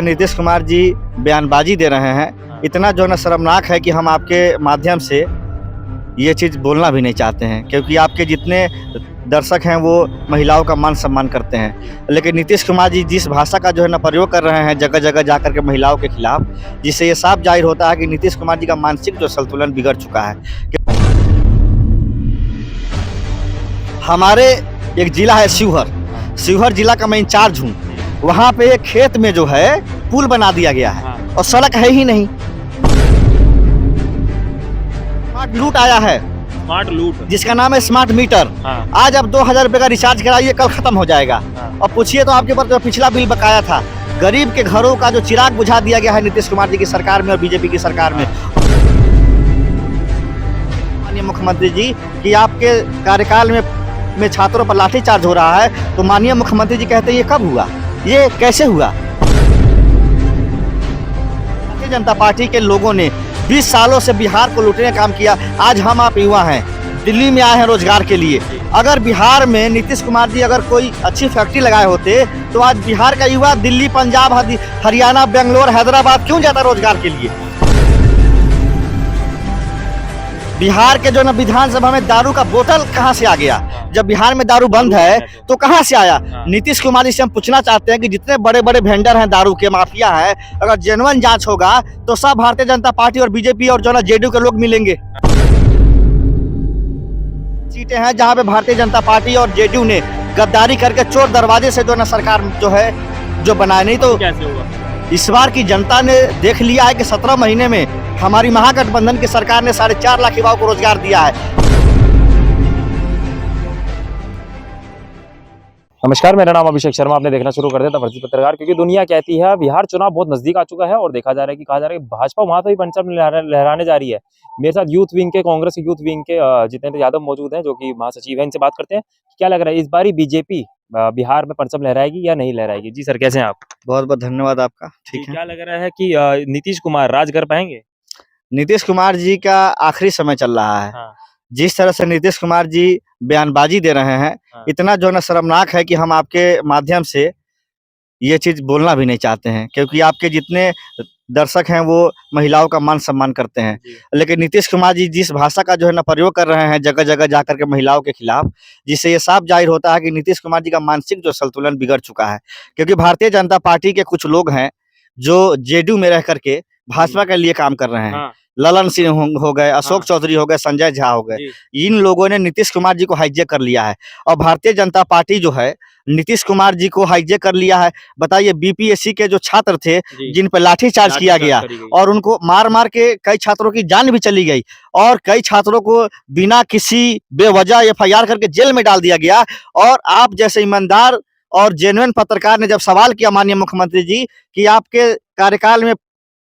नीतीश कुमार जी बयानबाजी दे रहे हैं, इतना जो है ना शर्मनाक है कि हम आपके माध्यम से ये चीज़ बोलना भी नहीं चाहते हैं, क्योंकि आपके जितने दर्शक हैं वो महिलाओं का मान सम्मान करते हैं। लेकिन नीतीश कुमार जी जिस भाषा का जो है ना प्रयोग कर रहे हैं जगह जगह जा कर के महिलाओं के खिलाफ, जिससे ये साफ जाहिर होता है कि नीतीश कुमार जी का मानसिक जो संतुलन बिगड़ चुका है। हमारे एक जिला है शिवहर जिला का मैं इंचार्ज हूँ। वहाँ पे एक खेत में जो है पुल बना दिया गया है और सड़क है ही नहीं। स्मार्ट लूट आया है, स्मार्ट लूट जिसका नाम है स्मार्ट मीटर। आज आप 2000 रुपए का रिचार्ज कराइए, कल खत्म हो जाएगा। और पूछिए तो आपके ऊपर जो पिछला बिल बकाया था, गरीब के घरों का जो चिराग बुझा दिया गया है नीतीश कुमार जी की सरकार में और बीजेपी की सरकार में। माननीय मुख्यमंत्री जी कि आपके कार्यकाल में छात्रों पर लाठीचार्ज हो रहा है, तो माननीय मुख्यमंत्री जी कहते हैं ये कब हुआ, ये कैसे हुआ? भारतीय जनता पार्टी के लोगों ने 20 सालों से बिहार को लूटने का काम किया। आज हम आप युवा हैं, दिल्ली में आए हैं रोजगार के लिए। अगर बिहार में नीतीश कुमार जी अगर कोई अच्छी फैक्ट्री लगाए होते तो आज बिहार का युवा दिल्ली, पंजाब, हरियाणा, बेंगलोर, हैदराबाद क्यों जाता रोजगार के लिए? बिहार के जो ना विधानसभा में दारू का बोतल कहां से आ गया? जब बिहार में दारू बंद है तो कहां से आया? नीतीश कुमार जी से हम पूछना चाहते हैं कि जितने बड़े बड़े वेंडर हैं, दारू के माफिया हैं, अगर जेन्युइन जांच होगा तो सब भारतीय जनता पार्टी और बीजेपी और जो ना जेडीयू के लोग मिलेंगे। सीटें हैं जहां पे भारतीय जनता पार्टी और जेडीयू ने गद्दारी करके चोर दरवाजे से जो ना सरकार जो है जो बनाए, नहीं तो कैसे होगा? इस बार की जनता ने देख लिया है कि 17 महीने में हमारी महागठबंधन की सरकार ने 4.5 लाख युवाओं को रोजगार दिया है। नमस्कार, मेरा नाम अभिषेक शर्मा। आपने देखना शुरू कर दिया था फर्जी पत्रकार, क्योंकि दुनिया कहती है बिहार चुनाव बहुत नजदीक आ चुका है और देखा जा रहा है कि कहा जा रहा है कि भाजपा वहां तो ही परचम लहराने जा रही है। मेरे साथ यूथ विंग के, कांग्रेस के यूथ विंग के जितेंद्र यादव मौजूद हैं, जो कि महासचिव हैं। इनसे बात करते हैं क्या लग रहा है इस बारी बीजेपी बिहार में परचम लहराएगी या नहीं लहराएगी। जी सर, कैसे हैं आप? बहुत बहुत धन्यवाद आपका। ठीक है, क्या लग रहा है कि नीतीश कुमार राज कर पाएंगे? नीतीश कुमार जी का आखिरी समय चल रहा है। जिस तरह से नीतीश कुमार जी बयानबाजी दे रहे हैं, इतना जो ना शर्मनाक है कि हम आपके माध्यम से ये चीज़ बोलना भी नहीं चाहते हैं, क्योंकि आपके जितने दर्शक हैं वो महिलाओं का मान सम्मान करते हैं। लेकिन नीतीश कुमार जी जिस भाषा का जो है ना प्रयोग कर रहे हैं जगह जगह जा कर के महिलाओं के खिलाफ, जिससे ये साफ जाहिर होता है कि नीतीश कुमार जी का मानसिक जो संतुलन बिगड़ चुका है। क्योंकि भारतीय जनता पार्टी के कुछ लोग हैं जो जेडीयू में रह करके भाजपा के लिए काम कर रहे हैं। ललन सिंह हो गए, अशोक चौधरी हो गए, संजय झा हो गए। इन लोगों ने नीतीश कुमार जी को हाईजैक कर लिया है और भारतीय जनता पार्टी जो है नीतीश कुमार जी को हाईजैक कर लिया है। बताइए, बीपीएससी के जो छात्र थे जिन पर लाठीचार्ज किया गया और उनको मार मार के कई छात्रों की जान भी चली गई और कई छात्रों को बिना किसी बेवजह एफआईआर करके जेल में डाल दिया गया। और आप जैसे ईमानदार और जेन्युइन पत्रकार ने जब सवाल किया माननीय मुख्यमंत्री जी कि आपके कार्यकाल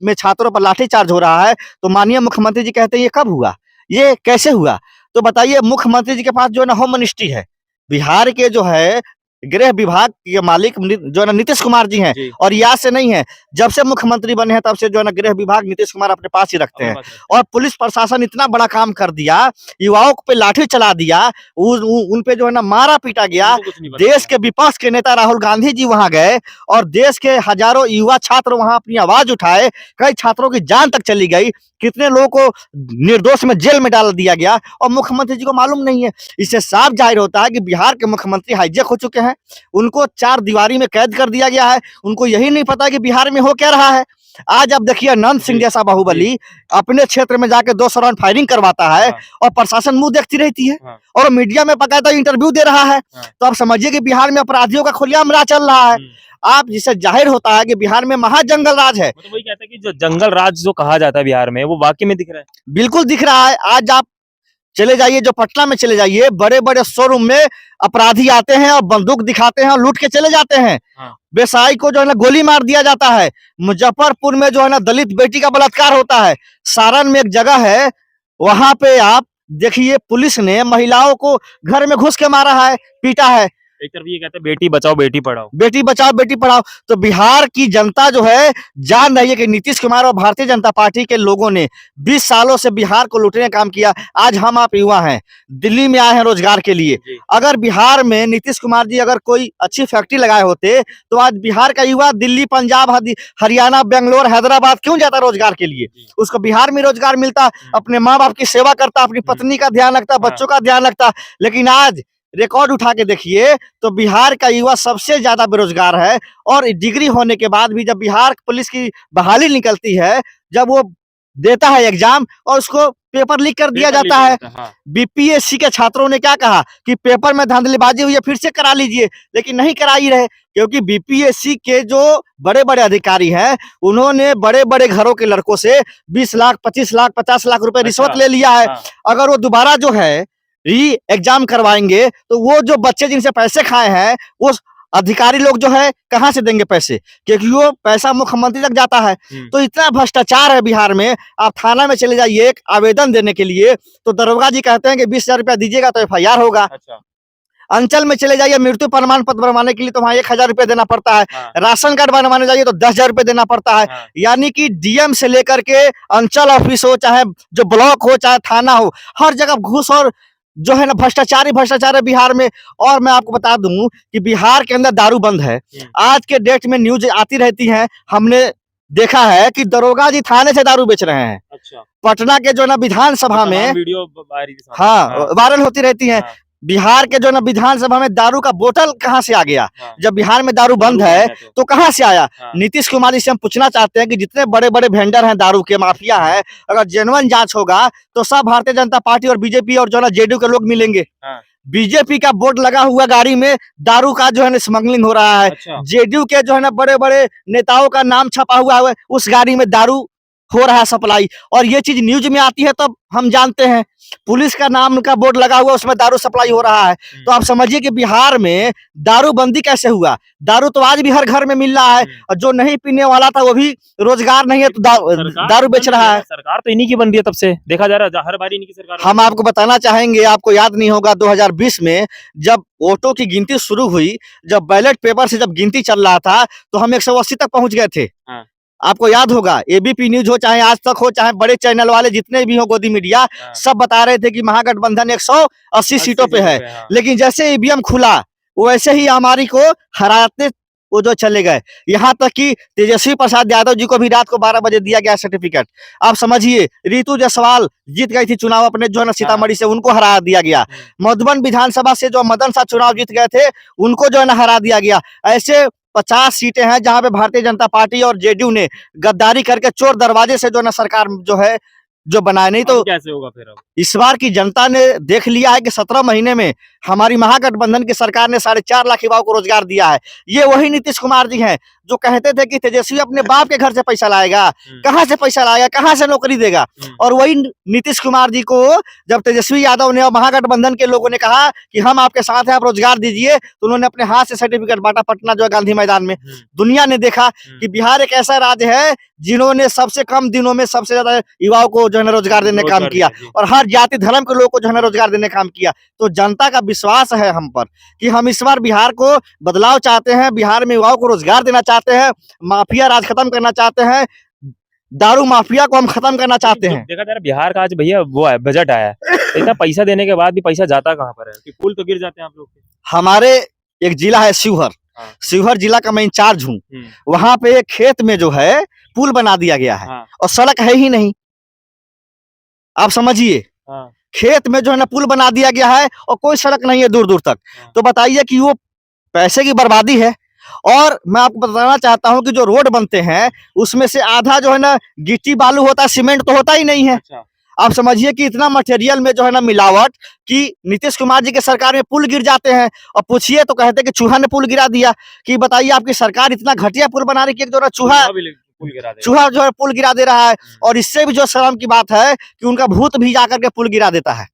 में छात्रों पर लाठीचार्ज हो रहा है, तो माननीय मुख्यमंत्री जी कहते हैं ये कब हुआ, ये कैसे हुआ? तो बताइए, मुख्यमंत्री जी के पास जो है ना होम मिनिस्ट्री है, बिहार के जो है गृह विभाग के मालिक जो है ना नीतीश कुमार जी हैं और याद से नहीं है, जब से मुख्यमंत्री बने हैं तब से जो है ना गृह विभाग नीतीश कुमार अपने पास ही रखते हैं। और पुलिस प्रशासन इतना बड़ा काम कर दिया, युवाओं पे लाठी चला दिया, उन पे जो है ना मारा पीटा गया। देश के विपक्ष के नेता राहुल गांधी जी वहां गए और देश के हजारों युवा छात्र वहां अपनी आवाज उठाए, कई छात्रों की जान तक चली गई, कितने लोगों को निर्दोष में जेल में डाल दिया गया और मुख्यमंत्री जी को मालूम नहीं है। इससे साफ जाहिर होता है कि बिहार के मुख्यमंत्री हाईजैक हो चुके हैं, उनको 4 दीवारी में कैद कर दिया गया है। उनको यही नहीं पता कि बिहार में हो क्या रहा है। आज आप देखिए, अनंत सिंह जैसा बाहुबली अपने क्षेत्र में जाके 200 राउंड फायरिंग करवाता है और प्रशासन मुंह देखती रहती है और मीडिया में बकायदा इंटरव्यू दे रहा है। तो आप समझिए कि बिहार में अपराधियों का खुलेआम राज चल रहा है। आप जिससे जाहिर होता है कि बिहार में महाजंगल राज है। तो वही कहते हैं कि जो जंगल राज जो कहा जाता है बिहार में, वो वाकई में दिख रहा है। बिल्कुल दिख रहा है। आज आप चले जाइए, जो पटना में चले जाइए, बड़े बड़े शोरूम में अपराधी आते हैं और बंदूक दिखाते हैं और लूट के चले जाते हैं। व्यवसायी को जो है ना गोली मार दिया जाता है। मुजफ्फरपुर में जो है ना दलित बेटी का बलात्कार होता है। सारण में एक जगह है, वहां पे आप देखिए पुलिस ने महिलाओं को घर में घुस के मारा है, पीटा है। एक तरफ ये कहते हैं बेटी बचाओ बेटी पढ़ाओ। बेटी बचाओ बेटी पढ़ाओ। तो बिहार की जनता जो है जान रही है कि नीतीश कुमार और भारतीय जनता पार्टी के लोगों ने 20 सालों से बिहार को लूटने का काम किया। आज हम आप युवा हैं, दिल्ली में आए हैं रोजगार के लिए। जी। अगर बिहार में नीतीश कुमार जी अगर कोई अच्छी फैक्ट्री लगाए होते तो आज बिहार का युवा दिल्ली, पंजाब, हरियाणा, बेंगलोर, हैदराबाद क्यों जाता रोजगार के लिए? जी। उसको बिहार में रोजगार मिलता, अपने माँ बाप की सेवा करता, अपनी पत्नी का ध्यान रखता, बच्चों का ध्यान रखता। लेकिन आज रिकॉर्ड उठा के देखिए तो बिहार का युवा सबसे ज्यादा बेरोजगार है। और डिग्री होने के बाद भी जब बिहार पुलिस की बहाली निकलती है, जब वो देता है एग्जाम और उसको पेपर लीक कर दिया जाता है। हाँ। बीपीएससी के छात्रों ने क्या कहा कि पेपर में धांधलीबाजी हुई है, फिर से करा लीजिए, लेकिन नहीं करा ही रहे, क्योंकि बीपीएससी के जो बड़े-बड़े अधिकारी हैं, उन्होंने बड़े-बड़े घरों के लड़कों से 20 लाख, 25 लाख, 50 लाख रुपए रिश्वत अच्छा। ले लिया है। हाँ। अगर वो दोबारा जो है री एग्जाम करवाएंगे तो वो जो बच्चे जिनसे पैसे खाए हैं, वो अधिकारी लोग जो है कहाँ से देंगे पैसे? क्योंकि वो पैसा मुख्यमंत्री तक जाता है। तो इतना भ्रष्टाचार है बिहार में। आप थाना में चले जाइए एक आवेदन देने के लिए, तो दरोगा जी कहते हैं कि 20,000 रुपया दीजिएगा तो एफआईआर होगा। अच्छा। अंचल में चले जाइए मृत्यु प्रमाण पत्र बनवाने के लिए तो वहाँ 1,000 रुपये देना पड़ता है। हाँ। राशन कार्ड बनवाने जाइए तो 10,000 रुपये देना पड़ता है। हाँ। यानी कि डीएम से लेकर के अंचल ऑफिस हो, चाहे जो ब्लॉक हो, चाहे थाना हो, हर जगह घूस और जो है ना भ्रष्टाचार ही भ्रष्टाचार है बिहार में। और मैं आपको बता दूं कि बिहार के अंदर दारू बंद है। आज के डेट में न्यूज आती रहती है, हमने देखा है कि दरोगा जी थाने से दारू बेच रहे हैं। अच्छा। पटना के जो है ना विधानसभा में वीडियो हाँ वायरल होती रहती है। हाँ। बिहार के जो है ना विधानसभा में दारू का बोतल कहाँ से आ गया? हाँ। जब बिहार में दारू बंद है तो कहाँ से आया? हाँ। नीतीश कुमार जी से हम पूछना चाहते हैं कि जितने बड़े बड़े वेंडर हैं, दारू के माफिया हैं, अगर जेन्युइन जांच होगा तो सब भारतीय जनता पार्टी और बीजेपी और जो है ना जेडीयू के लोग मिलेंगे। हाँ। बीजेपी का बोर्ड लगा हुआ गाड़ी में दारू का जो है ना स्मगलिंग हो रहा है। अच्छा। जेडीयू के जो है ना बड़े बड़े नेताओं का नाम छपा हुआ है, उस गाड़ी में दारू हो रहा है सप्लाई। और ये चीज न्यूज में आती है तब हम जानते हैं। पुलिस का नाम का बोर्ड लगा हुआ, उसमें दारू सप्लाई हो रहा है। तो आप समझिए कि बिहार में दारूबंदी कैसे हुआ? दारू तो आज भी हर घर में मिल रहा है, और जो नहीं पीने वाला था वो भी रोजगार नहीं है तो दारू बेच रहा है। सरकार तो इन्हीं की बन रही है, तब से देखा जा रहा है हर बार इन्हीं की सरकार। हम आपको बताना चाहेंगे, आपको याद नहीं होगा 2020 में जब वोटों की गिनती शुरू हुई, जब बैलेट पेपर से जब गिनती चल रहा था तो हम 180 तक पहुंच गए थे। हाँ। आपको याद होगा, एबीपी न्यूज हो, चाहे आज तक हो, चाहे बड़े चैनल वाले जितने भी हो, गोदी मीडिया, हाँ। सब बता रहे थे कि महागठबंधन 180 सीटों पे है। हाँ। लेकिन जैसे ईवीएम खुला वैसे ही हमारी को हराते वो जो चले गए। यहाँ तक कि तेजस्वी प्रसाद यादव जी को भी रात को 12 बजे दिया गया सर्टिफिकेट। आप समझिए, रितु जायसवाल जीत गई थी चुनाव अपने जो है ना सीतामढ़ी से, उनको हरा दिया गया। मधुबन विधानसभा से जो मदन शाह चुनाव जीत गए थे, उनको जो है ना हरा दिया गया। ऐसे 50 सीटें हैं जहां पे भारतीय जनता पार्टी और जेडीयू ने गद्दारी करके चोर दरवाजे से जो ना सरकार जो है जो बनाए। नहीं तो कैसे होगा फिर? अब इस बार की जनता ने देख लिया है कि 17 महीने में हमारी महागठबंधन की सरकार ने 4.5 लाख युवाओं को रोजगार दिया है। ये वही नीतीश कुमार जी हैं जो कहते थे कि तेजस्वी अपने बाप के घर से पैसा लाएगा। कहां से पैसा लाएगा, कहां से नौकरी देगा? और वही नीतीश कुमार जी को जब तेजस्वी यादव ने और महागठबंधन के लोगों ने कहा कि हम आपके साथ हैं, आप रोजगार दीजिए, तो उन्होंने अपने हाथ से सर्टिफिकेट बांटा पटना जो है गांधी मैदान में। दुनिया ने देखा कि बिहार एक ऐसा राज्य है जिन्होंने सबसे कम दिनों में सबसे ज्यादा युवाओं को जो है ना रोजगार देने का काम किया, और हर जाति धर्म के लोगों को जो है ना रोजगार देने का काम किया। तो जनता का विश्वास है हम पर कि हम इस बार बिहार को बदलाव चाहते हैं, बिहार में युवाओं को रोजगार देना चाहते हैं, माफिया राज खत्म करना चाहते हैं, दारू माफिया को हम खत्म करना चाहते हैं। देखा जा रहा बिहार का आज भैया वो है बजट आया है, इतना पैसा देने के बाद भी पैसा जाता कहाँ पर है? कि पुल तो गिर जाते हैं आप लोग के। हमारे एक जिला है शिवहर, शिवहर जिला का मैं इंचार्ज हूँ। वहां पे एक खेत में जो है पुल बना दिया गया है और सड़क है ही नहीं। आप समझिए, खेत में जो है ना पुल बना दिया गया है और कोई सड़क नहीं है दूर दूर तक। तो बताइए कि वो पैसे की बर्बादी है। और मैं आपको बताना चाहता हूं कि जो रोड बनते हैं उसमें से आधा जो है ना गिट्टी बालू होता है, सीमेंट तो होता ही नहीं है। आप समझिए कि इतना मटेरियल में जो है ना मिलावट कि नीतीश कुमार जी के सरकार में पुल गिर जाते हैं और पूछिए तो कहते हैं कि चूहा ने पुल गिरा दिया। कि बताइए आपकी सरकार इतना घटिया पुल बना रही है कि जो चूहा जो है पुल गिरा दे रहा है। और इससे भी जो शर्म की बात है कि उनका भूत भी जाकर के पुल गिरा देता है।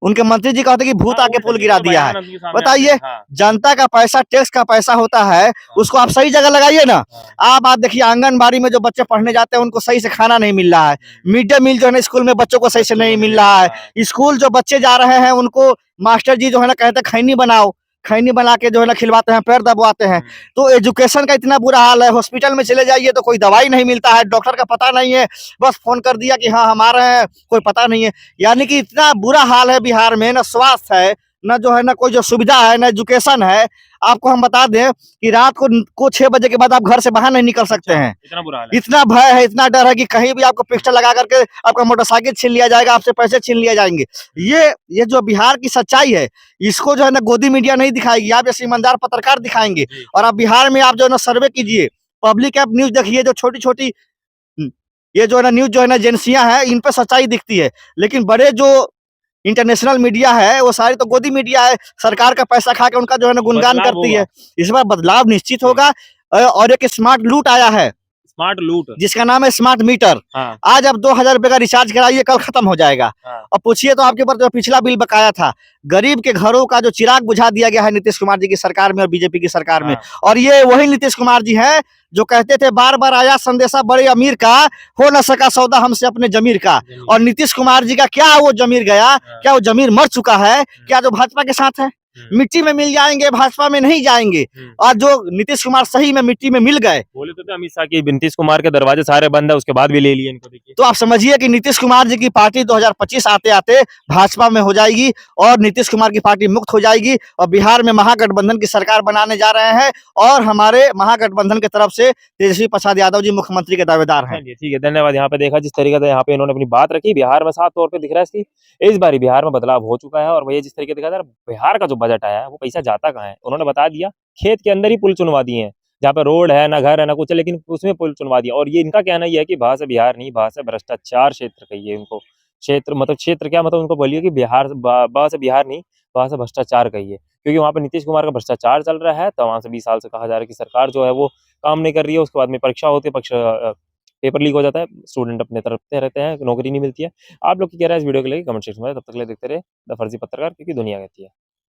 उनके मंत्री जी कहते हैं कि भूत आके पुल गिरा दिया है। बताइए, जनता का पैसा, टैक्स का पैसा होता है, उसको आप सही जगह लगाइए ना। आप बात देखिए, आंगनबाड़ी में जो बच्चे पढ़ने जाते हैं उनको सही से खाना नहीं मिल रहा है। मिड डे मील जो है ना स्कूल में बच्चों को सही से नहीं मिल रहा है। स्कूल जो बच्चे जा रहे हैं उनको मास्टर जी जो है ना कहते हैं खैनी बनाओ, खैनी बना के जो है ना खिलवाते हैं, पैर दबवाते हैं। तो एजुकेशन का इतना बुरा हाल है, हॉस्पिटल में चले जाइए तो कोई दवाई नहीं मिलता है, डॉक्टर का पता नहीं है, बस फोन कर दिया कि हाँ हम आ रहे हैं, कोई पता नहीं है। यानी कि इतना बुरा हाल है बिहार में, ना स्वास्थ्य है, ना जो है ना कोई जो सुविधा है, ना एजुकेशन है। आपको हम बता दें कि रात को 6 बजे के बाद आप घर से बाहर नहीं निकल सकते हैं। इतना बुरा हाल है। इतना भय है, इतना डर है कि कहीं भी आपको पिस्टल लगा करके आपका मोटरसाइकिल छीन लिया जाएगा, आपसे पैसे छीन लिए जाएंगे। ये जो बिहार की सच्चाई है, इसको जो है ना गोदी मीडिया नहीं दिखाएगी, आप जैसे ईमानदार पत्रकार दिखाएंगे। और आप बिहार में आप जो है ना सर्वे कीजिए, पब्लिक ऐप न्यूज देखिए, जो छोटी छोटी ये जो है ना न्यूज जो है ना एजेंसियां हैं, इन पे सच्चाई दिखती है। लेकिन बड़े जो इंटरनेशनल मीडिया है, वो सारी तो गोदी मीडिया है, सरकार का पैसा खा के उनका जो है ना गुणगान बदलाव करती होगा। है। इस बार बदलाव निश्चित होगा। और एक स्मार्ट लूट आया है, स्मार्ट लूट। जिसका नाम है स्मार्ट मीटर। हाँ। आज आप 2000 रुपए का रिचार्ज कराइए, कल खत्म हो जाएगा। हाँ। अब पूछिए तो आपके ऊपर जो पिछला बिल बकाया था, गरीब के घरों का जो चिराग बुझा दिया गया है नीतीश कुमार जी की सरकार में और बीजेपी की सरकार में। हाँ। और ये वही नीतीश कुमार जी हैं जो कहते थे बार बार आया संदेशा बड़े अमीर का, हो न सका सौदा हमसे अपने जमीर का। और नीतीश कुमार जी का क्या वो जमीर गया, क्या वो जमीर मर चुका है, क्या जो भाजपा के साथ है? मिट्टी में मिल जाएंगे, भाजपा में नहीं जाएंगे। और जो नीतीश कुमार सही में मिट्टी में मिल गए, बोले तो थे अमित शाह की नीतीश कुमार के दरवाजे सारे बंद है, उसके बाद भी ले लिए इनको। देखिए तो आप समझिए कि नीतीश कुमार जी की पार्टी 2025 आते आते भाजपा में हो जाएगी और नीतीश कुमार की पार्टी मुक्त हो जाएगी और बिहार में महागठबंधन की सरकार बनाने जा रहे हैं। और हमारे महागठबंधन की तरफ से तेजस्वी प्रसाद यादव जी मुख्यमंत्री के दावेदार हैं। चलिए ठीक है, धन्यवाद। यहाँ पे देखा जिस तरीके से यहाँ पे इन्होंने अपनी बात रखी, बिहार में साफ तौर पे दिख रहा है कि इस बार बिहार में बदलाव हो चुका है। और भैया जिस तरीके से देखा जा रहा है, बिहार का जो बजट आया है वो पैसा जाता कहाँ है, उन्होंने बता दिया। खेत के अंदर ही पुल चुनवा दिए हैं, जहाँ पे रोड है ना, घर है ना कुछ है, लेकिन उसमें पुल चुनवा दिया। और ये इनका कहना ये है कि भाषा बिहार नहीं, भाषा भ्रष्टाचार क्षेत्र कहिए इनको। क्षेत्र मतलब क्षेत्र क्या मतलब, उनको बोलिए कि बिहार से बिहार नहीं, वहां से भ्रष्टाचार कहिए। क्योंकि वहाँ पे नीतीश कुमार का भ्रष्टाचार चल रहा है, तो वहां से 20 साल से कहा जा रहा है कि सरकार जो है वो काम नहीं कर रही है। उसके बाद में परीक्षा होती है, पेपर लीक हो जाता है, स्टूडेंट अपने तरफते रहते हैं, नौकरी नहीं मिलती है। आप लोग क्या कह रहे हैं इस वीडियो के लिए कमेंट सेक्शन में। तब तक के लिए देखते रहे द फर्जी पत्रकार, क्योंकि दुनिया कहती है।